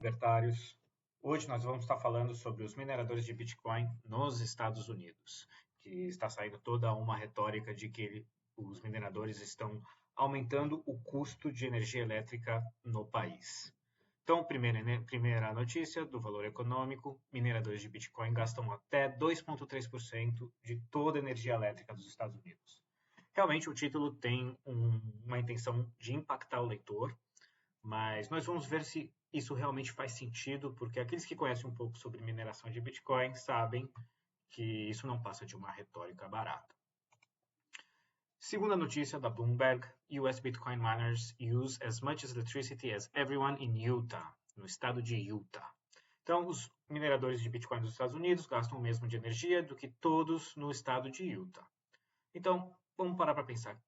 Libertários. Hoje nós vamos estar falando sobre os mineradores de Bitcoin nos Estados Unidos, que está saindo toda uma retórica de que os mineradores estão aumentando o custo de energia elétrica no país. Então, primeira notícia do valor econômico: mineradores de Bitcoin gastam até 2,3% de toda a energia elétrica dos Estados Unidos. Realmente o título tem uma intenção de impactar o leitor, mas nós vamos ver se isso realmente faz sentido, porque aqueles que conhecem um pouco sobre mineração de Bitcoin sabem que isso não passa de uma retórica barata. Segunda notícia da Bloomberg: US Bitcoin miners use as much electricity as everyone in Utah, no estado de Utah. Então, os mineradores de Bitcoin dos Estados Unidos gastam o mesmo de energia do que todos no estado de Utah. Então, vamos parar para pensar.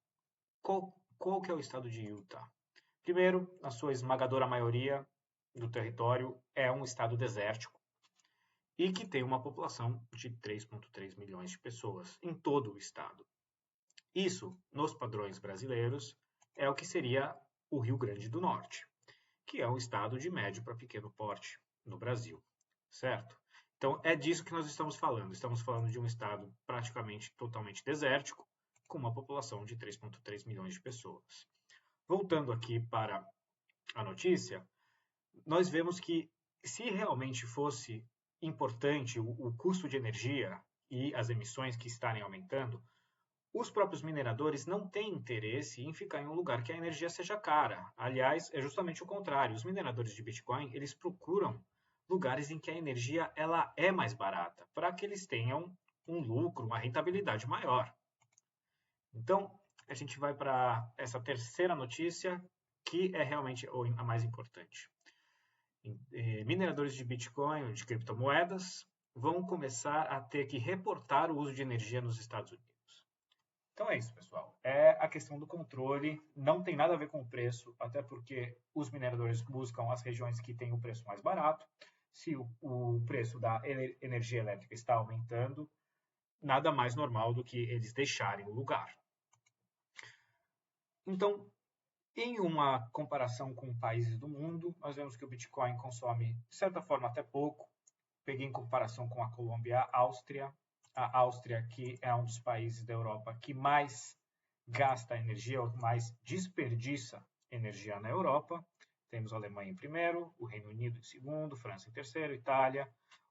Qual que é o estado de Utah? Primeiro, a sua esmagadora maioria do território é um estado desértico e que tem uma população de 3,3 milhões de pessoas em todo o estado. Isso, nos padrões brasileiros, é o que seria o Rio Grande do Norte, que é um estado de médio para pequeno porte no Brasil, certo? Então, é disso que nós estamos falando. Estamos falando de um estado praticamente totalmente desértico, com uma população de 3,3 milhões de pessoas. Voltando aqui para a notícia, nós vemos que se realmente fosse importante o custo de energia e as emissões que estarem aumentando, os próprios mineradores não têm interesse em ficar em um lugar que a energia seja cara. Aliás, é justamente o contrário. Os mineradores de Bitcoin, eles procuram lugares em que a energia ela é mais barata, para que eles tenham um lucro, uma rentabilidade maior. Então, a gente vai para essa terceira notícia, que é realmente a mais importante. Mineradores de Bitcoin ou de criptomoedas vão começar a ter que reportar o uso de energia nos Estados Unidos. Então é isso, pessoal. É a questão do controle, não tem nada a ver com o preço, até porque os mineradores buscam as regiões que têm o preço mais barato. Se o preço da energia elétrica está aumentando, nada mais normal do que eles deixarem o lugar. Então, em uma comparação com países do mundo, nós vemos que o Bitcoin consome, de certa forma, até pouco. Peguei em comparação com a Colômbia e a Áustria. A Áustria, que é um dos países da Europa que mais gasta energia, ou mais desperdiça energia na Europa. Temos a Alemanha em primeiro, o Reino Unido em segundo, França em terceiro, Itália,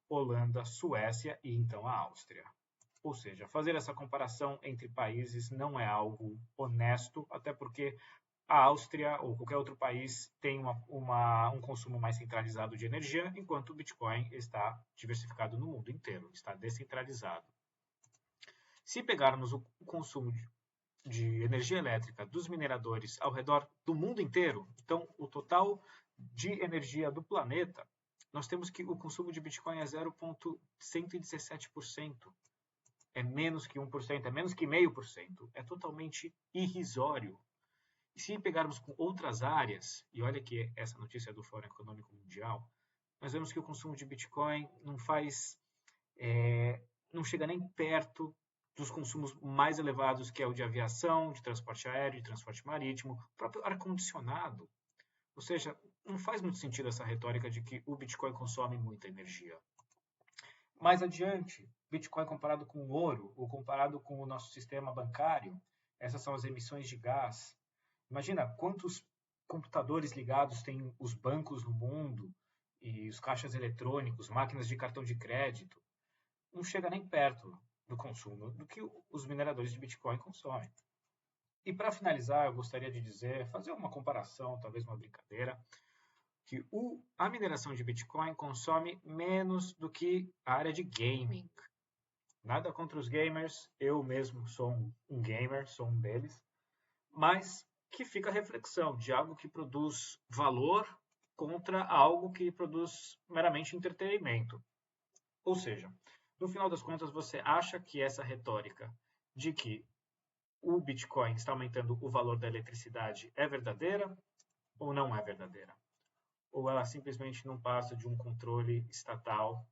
Holanda, Suécia e então a Áustria. Ou seja, fazer essa comparação entre países não é algo honesto, até porque a Áustria ou qualquer outro país tem um consumo mais centralizado de energia, enquanto o Bitcoin está diversificado no mundo inteiro, está descentralizado. Se pegarmos o consumo de energia elétrica dos mineradores ao redor do mundo inteiro, então o total de energia do planeta, nós temos que o consumo de Bitcoin é 0,117%. É menos que 1%, é menos que 0,5%. É totalmente irrisório. E se pegarmos com outras áreas, e olha que essa notícia é do Fórum Econômico Mundial, nós vemos que o consumo de Bitcoin não chega nem perto dos consumos mais elevados, que é o de aviação, de transporte aéreo, de transporte marítimo, o próprio ar-condicionado. Ou seja, não faz muito sentido essa retórica de que o Bitcoin consome muita energia. Mais adiante, Bitcoin comparado com o ouro, ou comparado com o nosso sistema bancário, essas são as emissões de gás. Imagina quantos computadores ligados têm os bancos no mundo, e os caixas eletrônicos, máquinas de cartão de crédito. Não chega nem perto do consumo do que os mineradores de Bitcoin consomem. E para finalizar, eu gostaria de dizer, fazer uma comparação, talvez uma brincadeira, que a mineração de Bitcoin consome menos do que a área de gaming. Nada contra os gamers, eu mesmo sou um gamer, sou um deles, mas que fica a reflexão de algo que produz valor contra algo que produz meramente entretenimento. Ou seja, no final das contas, você acha que essa retórica de que o Bitcoin está aumentando o valor da eletricidade é verdadeira ou não é verdadeira? Ou ela simplesmente não passa de um controle estatal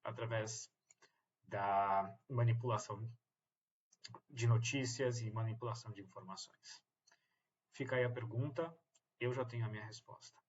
através da manipulação de notícias e manipulação de informações? Fica aí a pergunta, eu já tenho a minha resposta.